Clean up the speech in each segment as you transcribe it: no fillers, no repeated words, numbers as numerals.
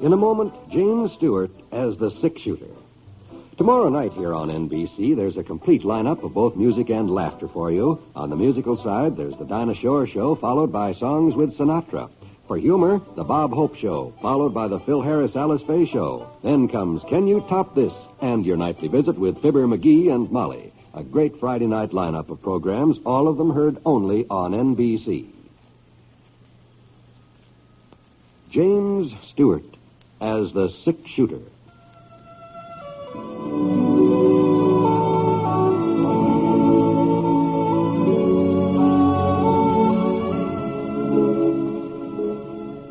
In a moment, James Stewart as the six-shooter. Tomorrow night here on NBC, there's a complete lineup of both music and laughter for you. On the musical side, there's the Dinah Shore Show, followed by Songs with Sinatra. For humor, the Bob Hope Show, followed by the Phil Harris Alice Faye Show. Then comes Can You Top This? And your nightly visit with Fibber McGee and Molly. A great Friday night lineup of programs, all of them heard only on NBC. James Stewart as the six-shooter.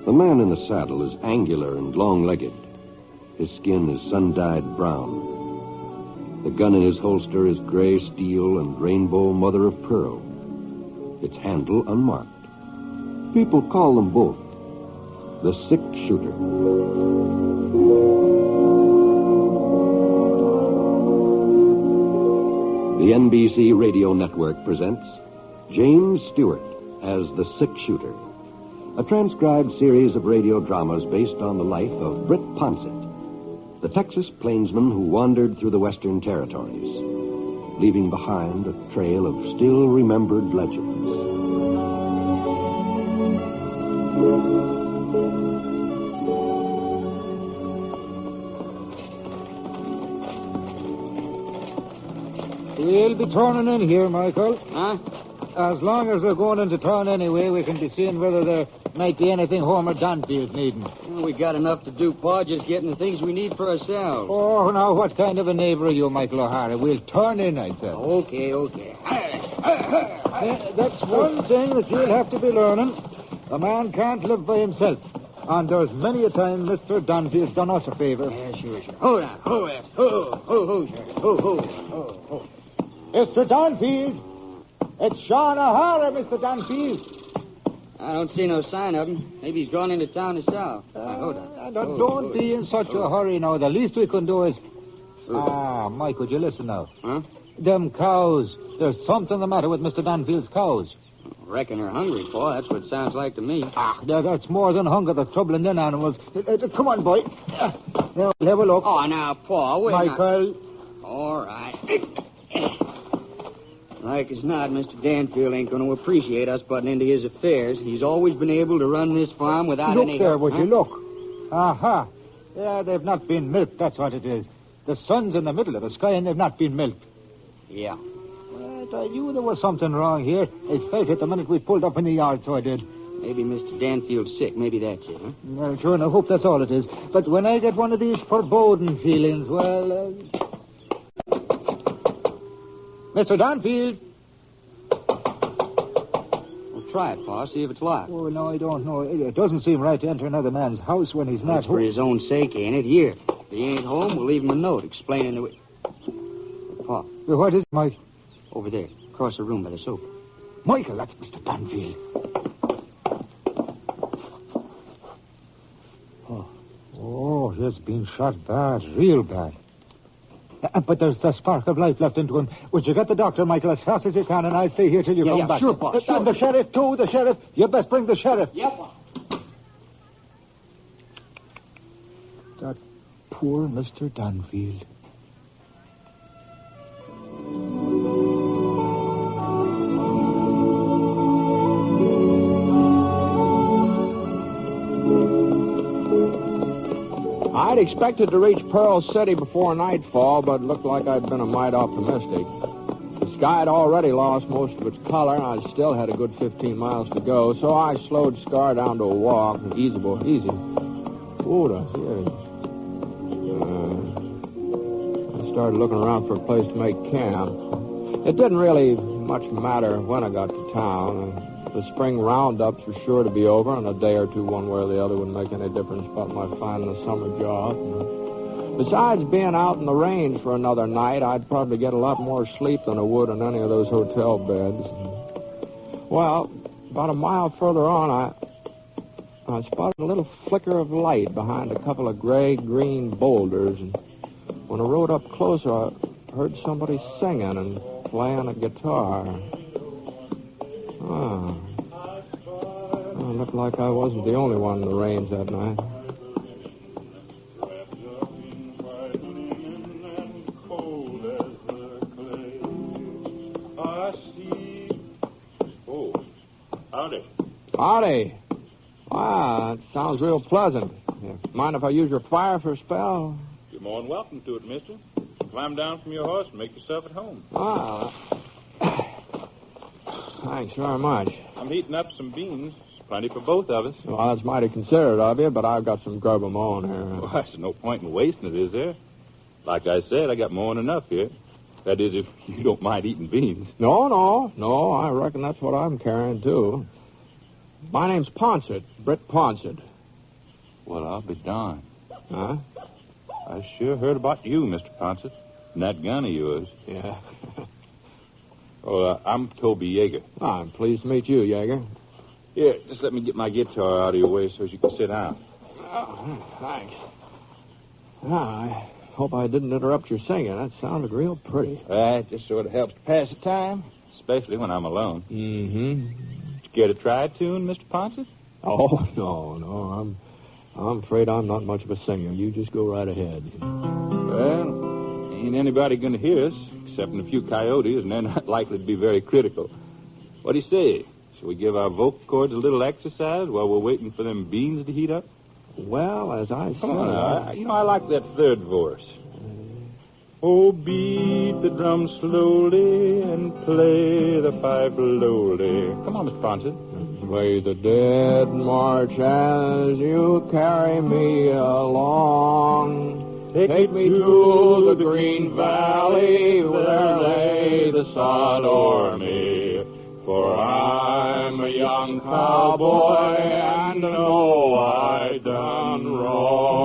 The man in the saddle is angular and long-legged. His skin is sun-dyed brown. The gun in his holster is gray steel and rainbow mother of pearl. Its handle unmarked. People call them both the six-shooter. The NBC Radio Network presents James Stewart as the six-shooter. A transcribed series of radio dramas based on the life of Britt Ponset, the Texas plainsman who wandered through the Western Territories, leaving behind a trail of still-remembered legends. We'll be turning in here, Michael. Huh? As long as they're going into town anyway, we can be seeing whether there might be anything Homer Dunfield's needing. Well, we got enough to do, Pa, just getting the things we need for ourselves. Oh, now, what kind of a neighbor are you, Michael O'Hara? We'll turn in, I said. Okay. That's one thing that you'll have to be learning. A man can't live by himself. And there's many a time Mr. Dunfield's done us a favor. Yeah, sure. Hold on. Ho. Mr. Dunfield! It's Sean O'Hara, Mr. Dunfield. I don't see no sign of him. Maybe he's gone into town himself. Hold on. Don't be in such a hurry now. The least we can do is... Mike, would you listen now? Huh? Them cows. There's something the matter with Mr. Dunfield's cows. Reckon they're hungry, Pa. That's what it sounds like to me. That's more than hunger that's troubling them animals. Come on, boy. Now, have a look. Oh, now, Pa, wait. Michael. All right. Like as not, Mr. Danfield ain't going to appreciate us butting into his affairs. He's always been able to run this farm without any... Look there, would you look? Aha. Yeah, they've not been milked, that's what it is. The sun's in the middle of the sky and they've not been milked. Yeah. But I knew there was something wrong here. I felt it the minute we pulled up in the yard, so I did. Maybe Mr. Danfield's sick. Maybe that's it, huh? Sure, and I hope that's all it is. But when I get one of these foreboding feelings, well... Mr. Dunfield. Well, try it, Pa. See if it's locked. Oh, no, I don't know. It doesn't seem right to enter another man's house when he's not That's for his own sake, ain't it? Here. If he ain't home, we'll leave him a note explaining the way... Pa. What is it, Mike? Over there, across the room by the sofa. Michael, that's Mr. Dunfield. Oh, he's been shot bad, real bad. But there's the spark of life left into him. Would you get the doctor, Michael, as fast as you can, and I'll stay here till you come back. Sure, boss. And the sheriff, too, the sheriff. You best bring the sheriff. Yep, boss. That poor Mr. Dunfield. I'd expected to reach Pearl City before nightfall, but looked like I'd been a mite optimistic. The sky had already lost most of its color, and I still had a good 15 miles to go, so I slowed Scar down to a walk, easy. Oh, here he is. I started looking around for a place to make camp. It didn't really much matter when I got to town. The spring roundups were sure to be over, and a day or two, one way or the other, wouldn't make any difference about my finding a summer job. Besides being out in the range for another night, I'd probably get a lot more sleep than I would in any of those hotel beds. Well, about a mile further on, I spotted a little flicker of light behind a couple of gray-green boulders, and when I rode up closer, I heard somebody singing and playing a guitar. It looked like I wasn't the only one in the range that night. Howdy. Howdy. Wow, that sounds real pleasant. Mind if I use your fire for a spell? You're more than welcome to it, mister. Climb down from your horse and make yourself at home. Ah. Thanks very much. I'm heating up some beans. Plenty for both of us. Well, that's mighty considerate of you, but I've got some grub of my own here. Well, there's no point in wasting it, is there? Like I said, I got more than enough here. That is, if you don't mind eating beans. No, I reckon that's what I'm carrying, too. My name's Ponsett, Britt Ponsett. Well, I'll be darned. Huh? I sure heard about you, Mr. Ponsett, and that gun of yours. Yeah. I'm Toby Jagger. I'm pleased to meet you, Jagger. Here, just let me get my guitar out of your way so you can sit down. Oh, thanks. I hope I didn't interrupt your singing. That sounded real pretty. It just sort of helps to pass the time, especially when I'm alone. Mm-hmm. You care to try a tune, Mr. Ponsett? Oh, no. I'm afraid I'm not much of a singer. You just go right ahead. Well, ain't anybody going to hear us, except a few coyotes, and they're not likely to be very critical. What do you say? Shall we give our vocal cords a little exercise while we're waiting for them beans to heat up? Well, as I said... Come on, I like that third verse. Oh, beat the drum slowly and play the pipe lowly. Come on, Mr. Ponsett. Play the dead march as you carry me along. Take me to the green valley where lay the sod o'er me. For I'm a young cowboy and know I done wrong.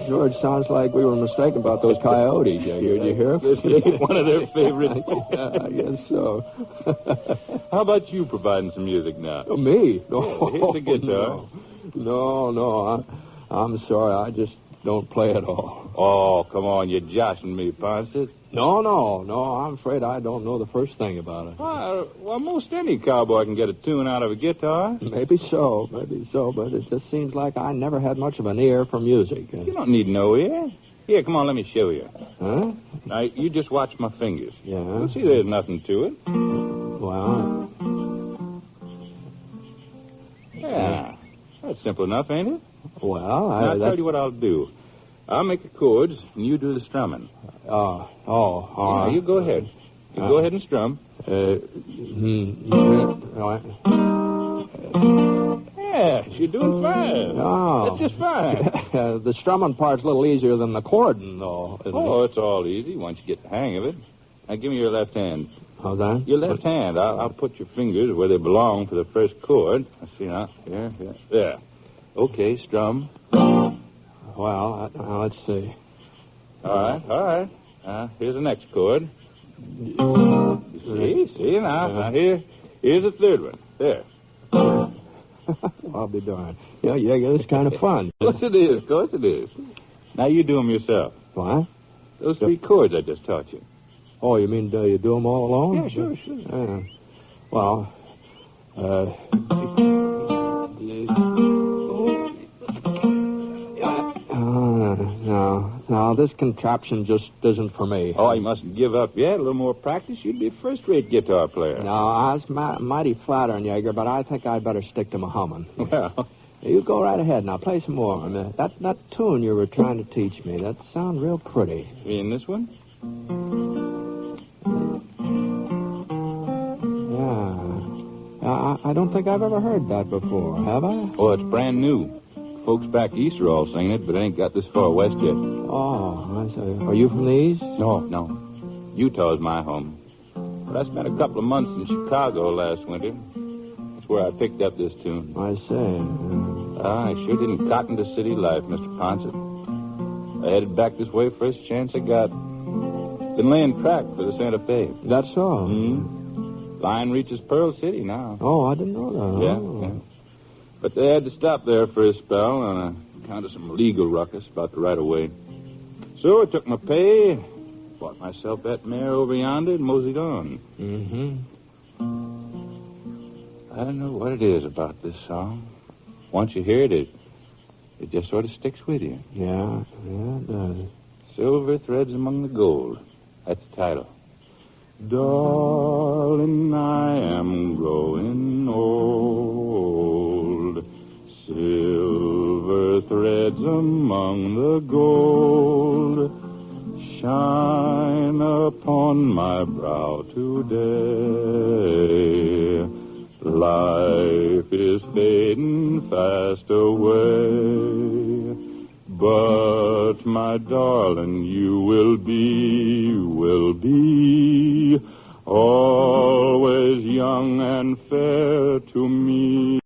George, sounds like we were mistaken about those coyotes. Did you hear? One of their favorites. Yeah, I guess so. How about you providing some music now? Oh, me? No. Here's the guitar. No. I'm sorry. I just don't play at all. Oh, come on. You're joshing me, Ponsett. No. I'm afraid I don't know the first thing about it. Well, most any cowboy can get a tune out of a guitar. Maybe so, but it just seems like I never had much of an ear for music. You don't need no ear. Here, come on, let me show you. Huh? Now, you just watch my fingers. Yeah? You'll see there's nothing to it. Well... Yeah. That's simple enough, ain't it? Well, I'll tell you what I'll do. I'll make the chords, and you do the strumming. all right. You go ahead. You go ahead and strum. Yes, you're doing fine. Oh. That's just fine. The strumming part's a little easier than the chording, though, isn't it? It's all easy once you get the hang of it. Now, give me your left hand. How's that? Your left hand. I'll put your fingers where they belong for the first chord. Let's see now. Here. There. Okay, strum. Well, let's see. All right. Here's the next chord. See now. Now here's the third one. There. I'll be darned. Yeah, it's kind of fun. Of course it is. Now you do them yourself. What? Those three chords I just taught you. Oh, you mean you do them all alone? Yeah, sure. Well, no, this contraption just isn't for me. Oh, you mustn't give up yet. A little more practice, you'd be a first-rate guitar player. No, I was mighty flattering, Jaeger, but I think I'd better stick to my humming. Well... You go right ahead. Now, play some more. That tune you were trying to teach me, that sounds real pretty. You mean this one? Yeah. I don't think I've ever heard that before, have I? Oh, it's brand new. Folks back east are all singing it, but ain't got this far west yet. Oh, I see. Are you from the east? No. Utah's my home. But I spent a couple of months in Chicago last winter. That's where I picked up this tune. I see. I sure didn't cotton to city life, Mr. Ponsett. I headed back this way first chance I got. Been laying track for the Santa Fe. That's so? Mm-hmm. Line reaches Pearl City now. Oh, I didn't know that. Yeah. But they had to stop there for a spell on account of some legal ruckus about the right-of-way. So I took my pay, bought myself that mare over yonder, and moseyed on. Mm-hmm. I don't know what it is about this song. Once you hear it, it just sort of sticks with you. Yeah, it does. Silver Threads Among the Gold. That's the title. Darling, I am growing old. Silver threads among the gold shine upon my brow today. Life is fading fast away. But, my darling, you will be always young and fair to me.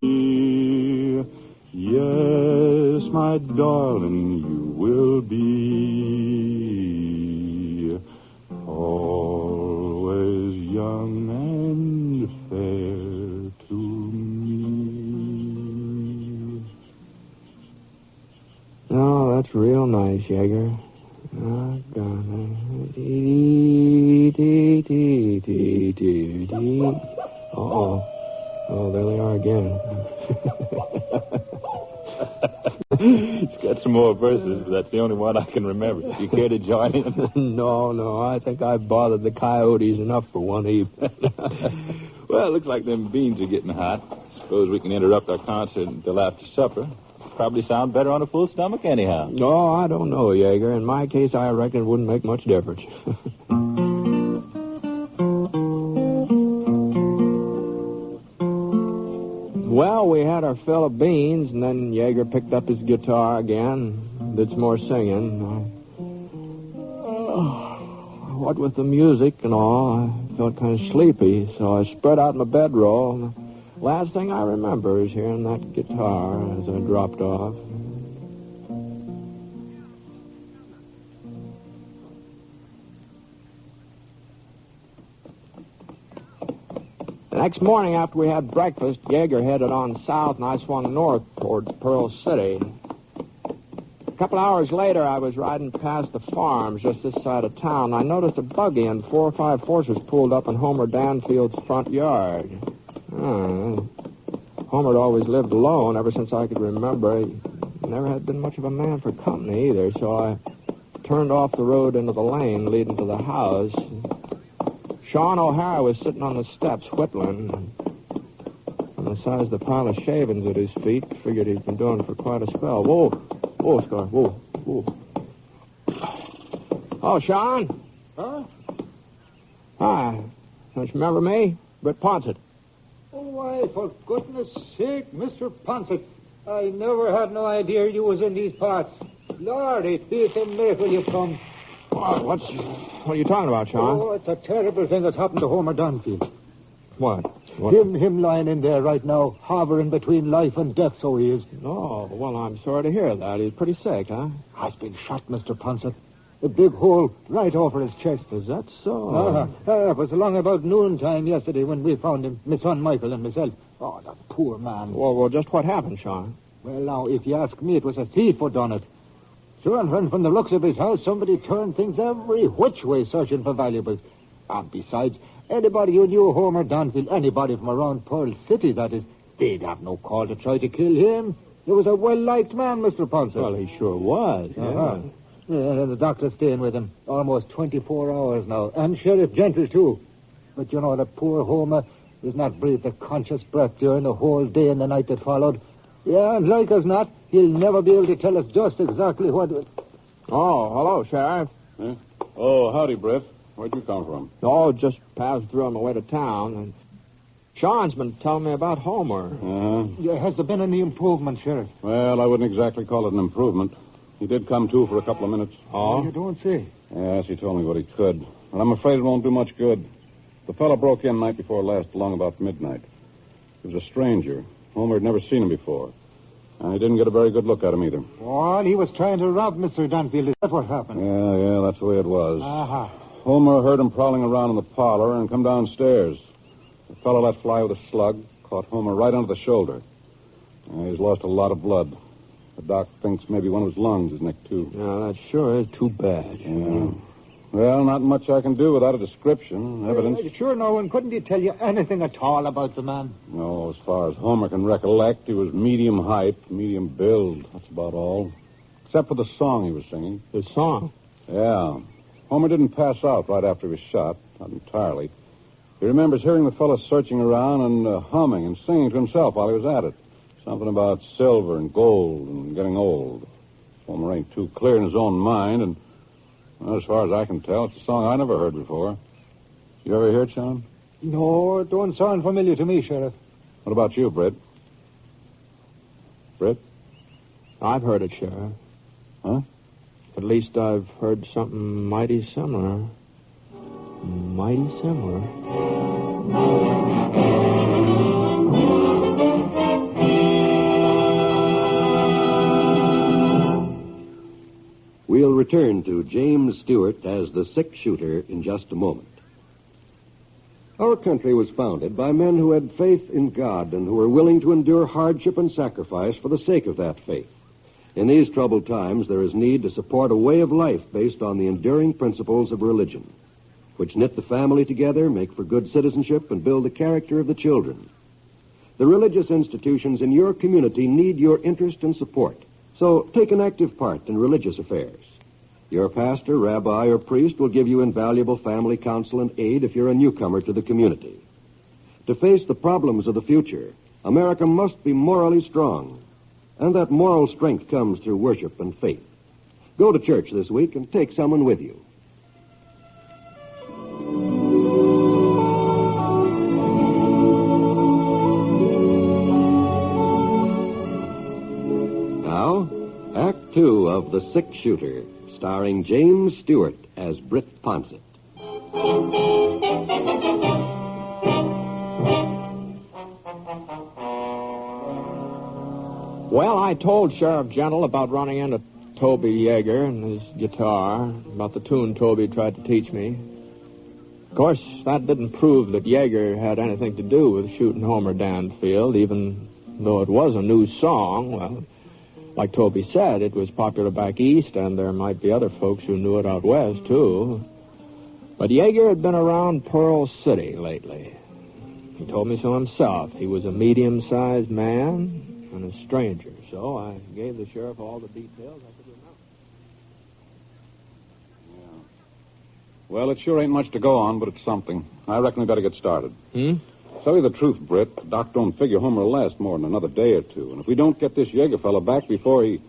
Yes, my darling, you will be always young and fair to me. Oh, that's real nice, Jagger. Oh, God. Uh-oh. Oh, there they are again. It's got some more verses, but that's the only one I can remember. You care to join in? No. I think I've bothered the coyotes enough for one evening. Well, it looks like them beans are getting hot. Suppose we can interrupt our concert until after supper. Probably sound better on a full stomach anyhow. No, I don't know, Jaeger. In my case, I reckon it wouldn't make much difference. Well, we had our fill of beans, and then Jaeger picked up his guitar again, did some more singing. What with the music and all, I felt kind of sleepy, so I spread out my bedroll. Last thing I remember is hearing that guitar as I dropped off. The next morning after we had breakfast, Jaeger headed on south and I swung north toward Pearl City. A couple hours later, I was riding past the farms just this side of town. I noticed a buggy and 4 or 5 horses pulled up in Homer Danfield's front yard. Homer had always lived alone ever since I could remember. He never had been much of a man for company either, so I turned off the road into the lane leading to the house. Sean O'Hara was sitting on the steps whittling. On the size of the pile of shavings at his feet, figured he'd been doing it for quite a spell. Whoa, Scar, whoa. Oh, Sean? Huh? Hi. Don't you remember me? Britt Ponsett. Oh, why, for goodness sake, Mr. Ponsett, I never had no idea you was in these parts. Lord, it's a miracle you come. What are you talking about, Sean? Oh, it's a terrible thing that's happened to Homer Dunfield. What? Him lying in there right now, hovering between life and death, so he is. Oh, well, I'm sorry to hear that. He's pretty sick, huh? Has been shot, Mr. Ponsett. A big hole right over his chest. Is that so? It was along about noontime yesterday when we found him, my son Michael and myself. Oh, that poor man. Well, just what happened, Sean? Well, now, if you ask me, it was a thief who done it. Sure, and from the looks of his house, somebody turned things every which way searching for valuables. And besides, anybody who knew Homer Dunfield, anybody from around Pearl City, that is, they'd have no call to try to kill him. He was a well-liked man, Mr. Ponsett. Well, he sure was, yeah. And the doctor's staying with him almost 24 hours now. And Sheriff Gentle, too. But, you know, the poor Homer has not breathed a conscious breath during the whole day and the night that followed. Yeah, and like as not, he'll never be able to tell us just exactly what... Oh, hello, Sheriff. Huh? Oh, howdy, Britt. Where'd you come from? Oh, just passed through on my way to town. And Sean's been telling me about Homer. Yeah, has there been any improvement, Sheriff? Well, I wouldn't exactly call it an improvement. He did come to for a couple of minutes. Oh? You don't say. Yes, he told me what he could. But I'm afraid it won't do much good. The fellow broke in night before last, along about midnight. He was a stranger. Homer had never seen him before. And he didn't get a very good look at him either. Well, he was trying to rob Mr. Dunfield. Is that what happened? Yeah, that's the way it was. Uh-huh. Homer heard him prowling around in the parlor and come downstairs. The fellow let fly with a slug, caught Homer right under the shoulder. He's lost a lot of blood. The doc thinks maybe one of his lungs is nicked, too. Yeah, that sure is too bad. Yeah. Well, not much I can do without a description, evidence. Sure, no one. Couldn't he tell you anything at all about the man? No, as far as Homer can recollect, he was medium height, medium build. That's about all. Except for the song he was singing. The song? Yeah. Homer didn't pass out right after he was shot. Not entirely. He remembers hearing the fellow searching around and humming and singing to himself while he was at it. Something about silver and gold and getting old. Homer ain't too clear in his own mind, and well, as far as I can tell, it's a song I never heard before. You ever hear it, Sean? No, it don't sound familiar to me, Sheriff. What about you, Britt? Britt? I've heard it, Sheriff. Huh? At least I've heard something mighty similar. Mighty similar. We'll return to James Stewart as the six-shooter in just a moment. Our country was founded by men who had faith in God and who were willing to endure hardship and sacrifice for the sake of that faith. In these troubled times, there is need to support a way of life based on the enduring principles of religion, which knit the family together, make for good citizenship, and build the character of the children. The religious institutions in your community need your interest and support, so take an active part in religious affairs. Your pastor, rabbi, or priest will give you invaluable family counsel and aid if you're a newcomer to the community. To face the problems of the future, America must be morally strong, and that moral strength comes through worship and faith. Go to church this week and take someone with you. Now, Act 2 of The Six-Shooter, starring James Stewart as Britt Ponsett. Well, I told Sheriff Gentle about running into Toby Jagger and his guitar, about the tune Toby tried to teach me. Of course, that didn't prove that Jagger had anything to do with shooting Homer Danfield, even though it was a new song. Well, like Toby said, it was popular back east, and there might be other folks who knew it out west, too. But Jagger had been around Pearl City lately. He told me so himself. He was a medium-sized man and a stranger, so I gave the sheriff all the details I could remember. Yeah. Well, it sure ain't much to go on, but it's something. I reckon we better get started. Tell you the truth, Britt, the doc don't figure Homer will last more than another day or two. And if we don't get this Jagger fellow back before he...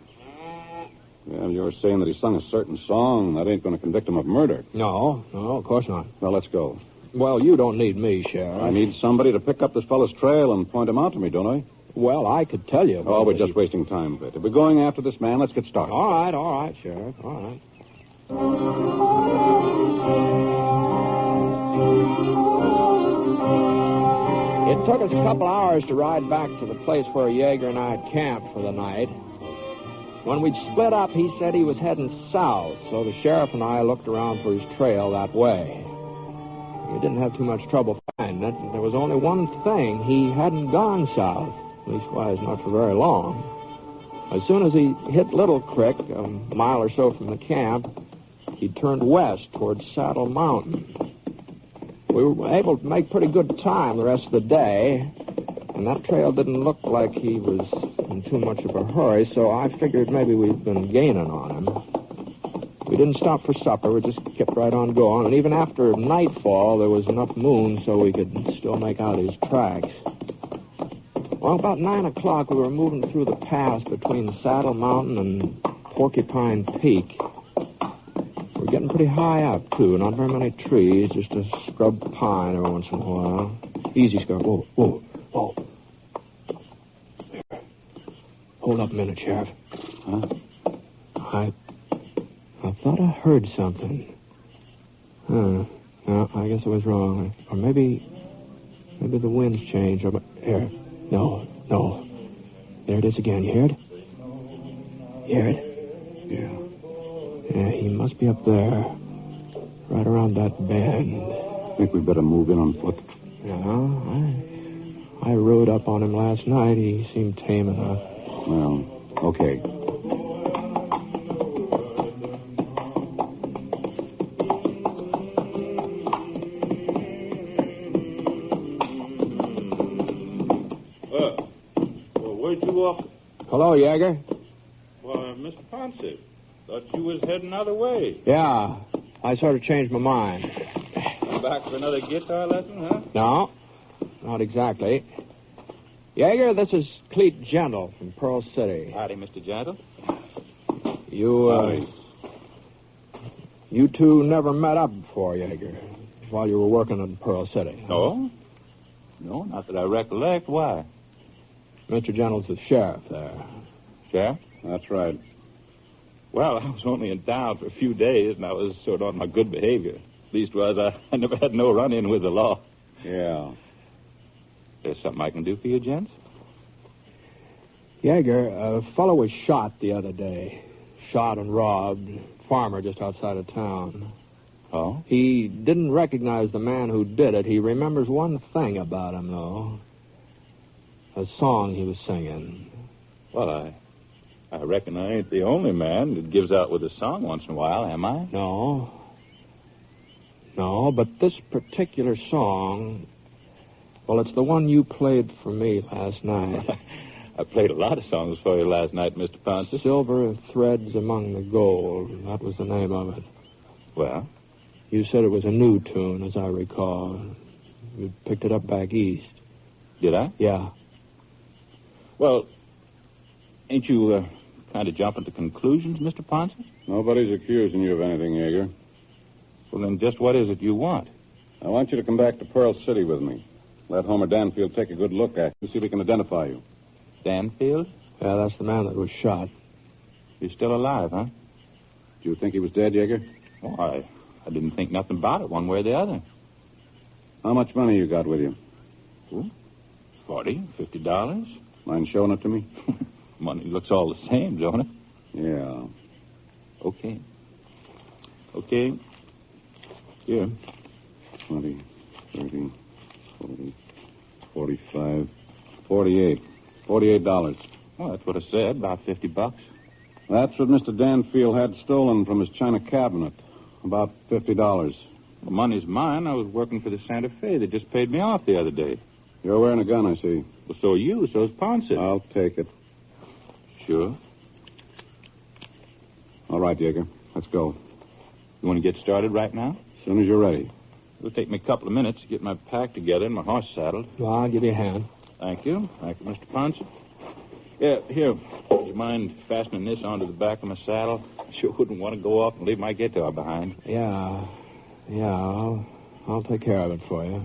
Well, you're saying that he sung a certain song. That ain't going to convict him of murder. No, of course not. Well, let's go. Well, you don't need me, Sheriff. I need somebody to pick up this fellow's trail and point him out to me, don't I? Well, I could tell you. Oh, we're just wasting time, Britt. If we're going after this man, let's get started. All right, Sheriff. All right. It took us a couple hours to ride back to the place where Jagger and I had camped for the night. When we'd split up, he said he was heading south, so the sheriff and I looked around for his trail that way. We didn't have too much trouble finding it. There was only one thing. He hadn't gone south, leastwise not for very long. As soon as he hit Little Creek, a mile or so from the camp, he turned west towards Saddle Mountain. We were able to make pretty good time the rest of the day, and that trail didn't look like he was in too much of a hurry, so I figured maybe we'd been gaining on him. We didn't stop for supper. We just kept right on going, and even after nightfall, there was enough moon so we could still make out his tracks. Well, about 9 o'clock, we were moving through the pass between Saddle Mountain and Porcupine Peak. We're getting pretty high up, too. Not very many trees, just a scrub pine every once in a while. Easy, Scrub. Whoa. Here. Hold up a minute, Sheriff. Huh? I thought I heard something. No, I guess I was wrong. Or maybe the wind's changed. Here. No. There it is again. You hear it? Hear it? Yeah. Yeah, he must be up there. Right around that bend. Think we'd better move in on foot. No, I rode up on him last night. He seemed tame enough. Well, okay. Where'd you walk? Hello, Jagger. Well, Mr. Ponsett, thought you was heading other way. Yeah, I sort of changed my mind. You back for another guitar lesson, huh? No, not exactly. Jaeger, this is Cleet Gentle from Pearl City. Howdy, Mr. Gentle. You two never met up before, Jaeger, while you were working in Pearl City. No? No, not that I recollect. Why? Mr. Gentle's the sheriff there. Sheriff? That's right. Well, I was only in town for a few days, and I was sort of on my good behavior. Leastwise, I never had no run-in with the law. Yeah. There's something I can do for you, gents? Jaeger, a fellow was shot the other day. Shot and robbed. Farmer just outside of town. Oh? He didn't recognize the man who did it. He remembers one thing about him, though. A song he was singing. Well, I reckon I ain't the only man that gives out with a song once in a while, am I? No. No, but this particular song, well, it's the one you played for me last night. I played a lot of songs for you last night, Mr. Ponce. Silver Threads Among the Gold. That was the name of it. Well? You said it was a new tune, as I recall. You picked it up back east. Did I? Yeah. Well, ain't you kind of jumping to conclusions, Mr. Ponce? Nobody's accusing you of anything, Jaeger. Well, then just what is it you want? I want you to come back to Pearl City with me. Let Homer Danfield take a good look at you, see if he can identify you. Danfield? Yeah, that's the man that was shot. He's still alive, huh? Do you think he was dead, Jaeger? Oh, I didn't think nothing about it one way or the other. How much money you got with you? Ooh, $40, $50. Mind showing it to me? Money looks all the same, don't it? Yeah. Okay. Here. 20, 30, 40, 45, 48. $48. Well, that's what I said, about $50. That's what Mr. Danfield had stolen from his china cabinet. About $50. The money's mine. I was working for the Santa Fe. They just paid me off the other day. You're wearing a gun, I see. Well, so are you. So's Ponce. I'll take it. Sure. All right, Jaeger. Let's go. You want to get started right now? As soon as you're ready. It'll take me a couple of minutes to get my pack together and my horse saddled. Well, I'll give you a hand. Thank you. Thank you, Mr. Ponce. Yeah, here. Would you mind fastening this onto the back of my saddle? I sure wouldn't want to go off and leave my guitar behind. Yeah, I'll take care of it for you.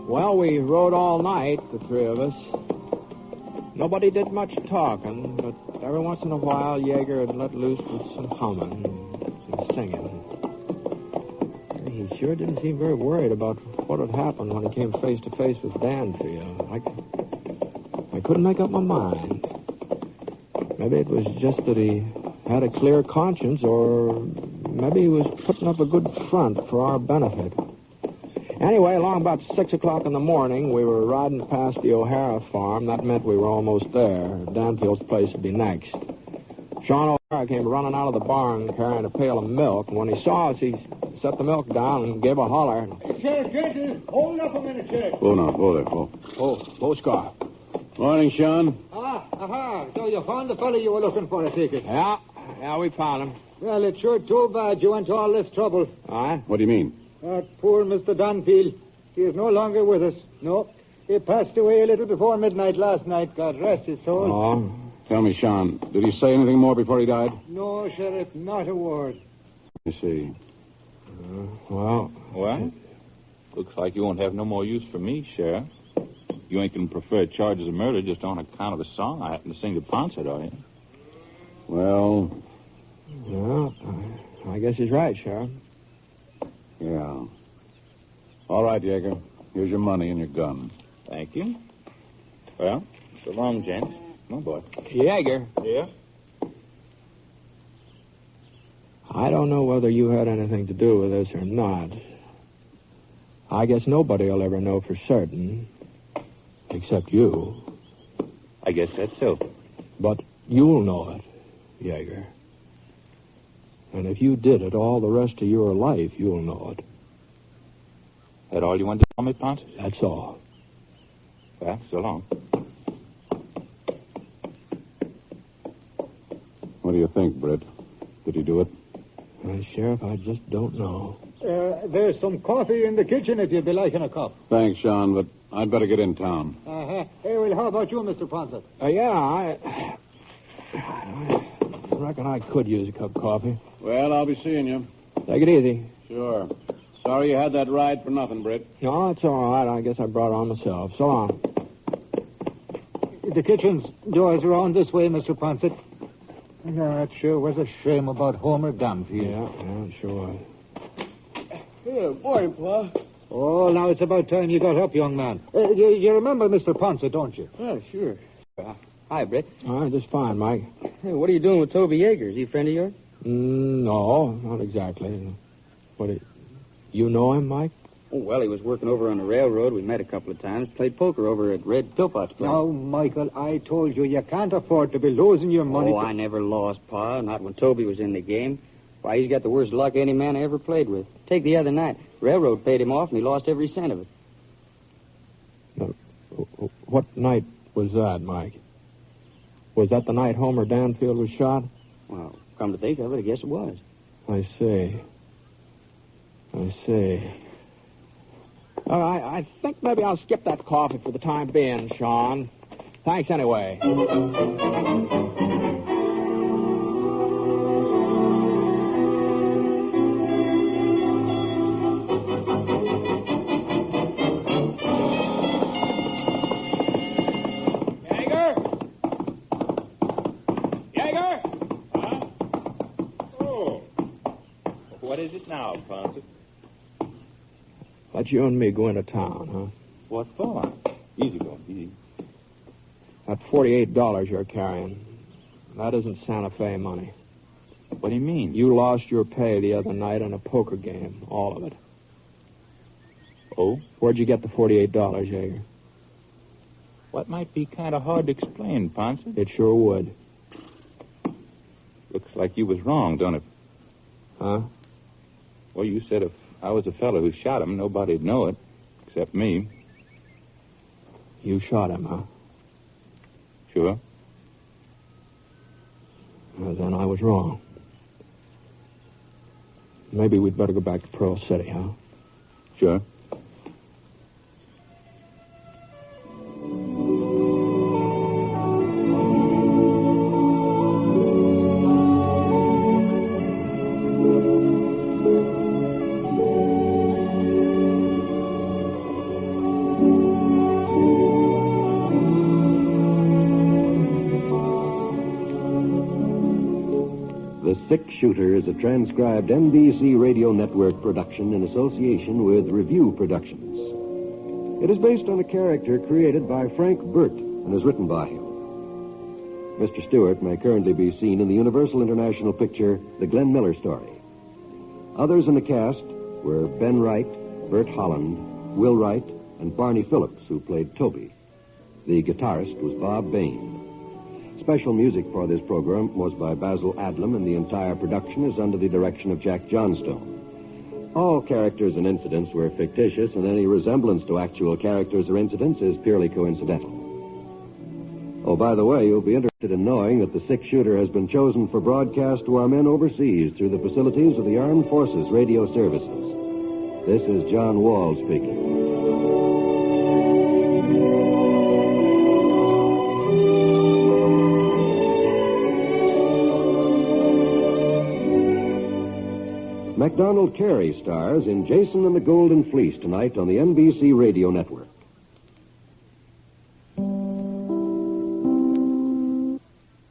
Well, we rode all night, the three of us. Nobody did much talking, but every once in a while, Jaeger had let loose with some humming, some singing. He sure didn't seem very worried about what had happened when he came face to face with Danfield. I couldn't make up my mind. Maybe it was just that he had a clear conscience, or maybe he was putting up a good front for our benefit. Anyway, along about 6 o'clock in the morning, we were riding past the O'Hara farm. That meant we were almost there. Danfield's place would be next. Sean O'Hara came running out of the barn carrying a pail of milk, and when he saw us, he set the milk down and gave a holler. Sheriff Jenkins, hold up a minute, Sheriff. Oh, no. Hold there. Post car. Morning, Sean. Aha. So you found the fellow you were looking for, I take it. Yeah, we found him. Well, it's sure too bad you went to all this trouble. All right. What do you mean? That poor Mr. Danfield. He is no longer with us. No. He passed away a little before midnight last night. God rest his soul. Oh. Tell me, Sean, did he say anything more before he died? No, Sheriff, not a word. You see. Well, looks like you won't have no more use for me, Sheriff. You ain't going to prefer charges of murder just on account of a song I happen to sing to Ponce, are you? Well... Well, I guess he's right, Sheriff. Yeah. All right, Jaeger. Here's your money and your gun. Thank you. Well, so long, James. Come on, boy. Jaeger. Yeah? I don't know whether you had anything to do with this or not. I guess nobody will ever know for certain, except you. I guess that's so. But you'll know it, Jaeger. And if you did it all the rest of your life, you'll know it. That all you wanted to tell me, Ponce? That's all. Well, so long. What do you think, Burt? Britt. Did he do it? Sheriff, I just don't know. There's some coffee in the kitchen if you'd be liking a cup. Thanks, Sean, but I'd better get in town. Hey, well, how about you, Mr. Ponset? I reckon I could use a cup of coffee. Well, I'll be seeing you. Take it easy. Sure. Sorry you had that ride for nothing, Britt. No, it's all right. I guess I brought it on myself. So long. The kitchen's doors are on this way, Mr. Ponset. No, that sure was a shame about Homer Dunphy. Yeah, it sure was. Good morning, Pa. Oh, now it's about time you got up, young man. You remember Mr. Ponset, don't you? Oh, sure. Hi, Britt. All right, just fine, Mike. Hey, what are you doing with Toby Jagger? Is he a friend of yours? No, not exactly. You know him, Mike? Oh, well, he was working over on the railroad. We met a couple of times. Played poker over at Red Pillpot's place. Now, Michael, I told you can't afford to be losing your money. Oh, I never lost, Pa. Not when Toby was in the game. Why, he's got the worst luck any man I ever played with. Take the other night. Railroad paid him off, and he lost every cent of it. What night was that, Mike? Was that the night Homer Danfield was shot? Well, come to think of it, I guess it was. I see. All right, I think maybe I'll skip that coffee for the time being, Sean. Thanks anyway. Jagger? Huh? Oh. What is it now, Ponset? Let you and me go into town, huh? What for? Easy, boy, easy. That $48 you're carrying, that isn't Santa Fe money. What do you mean? You lost your pay the other night in a poker game, all of it. Oh? Where'd you get the $48, Jaeger? What might be kind of hard to explain, Ponset? It sure would. Looks like you was wrong, don't it? Huh? Well, you said if I was the fellow who shot him, nobody'd know it, except me. You shot him, huh? Sure. Well, then I was wrong. Maybe we'd better go back to Pearl City, huh? Sure. Six Shooter is a transcribed NBC Radio Network production in association with Review Productions. It is based on a character created by Frank Burt and is written by him. Mr. Stewart may currently be seen in the Universal International picture The Glenn Miller Story. Others in the cast were Ben Wright, Bert Holland, Will Wright, and Barney Phillips, who played Toby. The guitarist was Bob Bain. Special music for this program was by Basil Adlam, and the entire production is under the direction of Jack Johnstone. All characters and incidents were fictitious, and any resemblance to actual characters or incidents is purely coincidental. Oh, by the way, you'll be interested in knowing that the Six Shooter has been chosen for broadcast to our men overseas through the facilities of the Armed Forces Radio Services. This is John Wall speaking. MacDonald Carey stars in Jason and the Golden Fleece tonight on the NBC Radio Network.